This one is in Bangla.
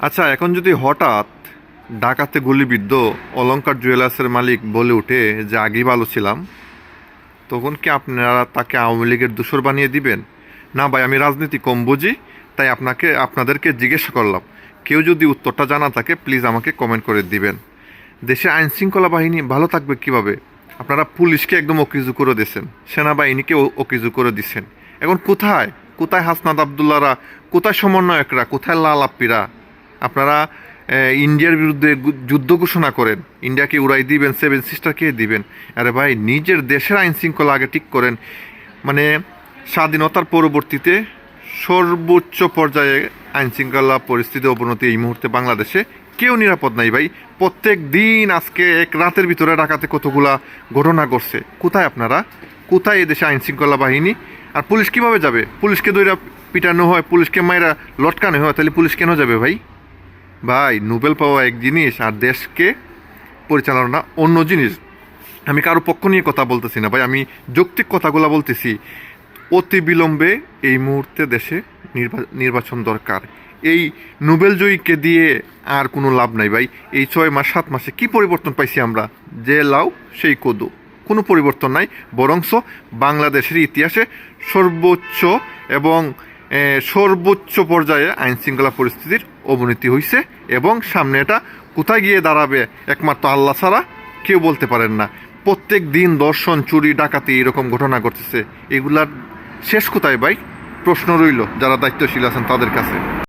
আচ্ছা, এখন যদি হঠাৎ ডাকাতে গুলিবিদ্ধ অলংকার জুয়েলার্সের মালিক বলে ওঠে যে আগেই ভালো ছিলাম, তখন কি আপনারা তাকে আওয়ামী লীগের দোসর বানিয়ে দিবেন? না ভাই, আমি রাজনীতি কম বুঝি, তাই আপনাদেরকে জিজ্ঞাসা করলাম। কেউ যদি উত্তরটা জানা থাকে প্লিজ আমাকে কমেন্ট করে দিবেন। দেশে আইন শৃঙ্খলা বাহিনী ভালো থাকবে কিভাবে? আপনারা পুলিশকে একদম অকিজু করে দিয়েছেন, সেনাবাহিনীকে অকিজু করে দিচ্ছেন। এখন কোথায় কোথায় হাসনাত আবদুল্লাহরা, কোথায় সমন্বয়করা, কোথায় লাল আপ্পিরা? আপনারা ইন্ডিয়ার বিরুদ্ধে যুদ্ধ ঘোষণা করেন, ইন্ডিয়াকে উড়াই দিবেন, সেভেন সিস্টারকে দিবেন। আরে ভাই, নিজের দেশের আইন শৃঙ্খলা আগে ঠিক করেন। মানে স্বাধীনতার পরবর্তীতে সর্বোচ্চ পর্যায়ে আইন শৃঙ্খলা পরিস্থিতি অবনতি এই মুহূর্তে বাংলাদেশে কেউ নিরাপদ নাই ভাই। প্রত্যেক দিন আজকে এক রাতের ভিতরে ঢাকাতে কতগুলা ঘটনা ঘটছে। কোথায় আপনারা? কোথায় এদেশে আইন শৃঙ্খলা বাহিনী? আর পুলিশ কিভাবে যাবে? পুলিশকে দইরা পিটানো হয়, পুলিশকে মায়েরা লটকানো হয়, তাহলে পুলিশ কেন যাবে ভাই? ভাই, নোবেল পাওয়া এক জিনিস আর দেশকে পরিচালনা অন্য জিনিস। আমি কারো পক্ষ নিয়ে কথা বলতেছি না ভাই, আমি যৌক্তিক কথাগুলো বলতেছি। অতি বিলম্বে এই মুহূর্তে দেশে নির্বাচন দরকার। এই নোবেল জয়ীকে দিয়ে আর কোনো লাভ নাই ভাই। এই 6 মাস 7 মাসে কি পরিবর্তন পাইছি আমরা? যে লাউ সেই কদু, কোনো পরিবর্তন নাই। বরংস বাংলাদেশের ইতিহাসে সর্বোচ্চ এবং সর্বোচ্চ পর্যায়ে আইন শৃঙ্খলা পরিস্থিতির অবনতি হয়েছে, এবং সামনে এটা কোথায় গিয়ে দাঁড়াবে একমাত্র আল্লাহ ছাড়া কেউ বলতে পারেন না। প্রত্যেক দিন দর্শন, চুরি, ডাকাতি এরকম ঘটনা ঘটতেছে। এগুলার শেষ কোথায় ভাই? প্রশ্ন রইল যারা দায়িত্বশীল আছেন তাদের কাছে।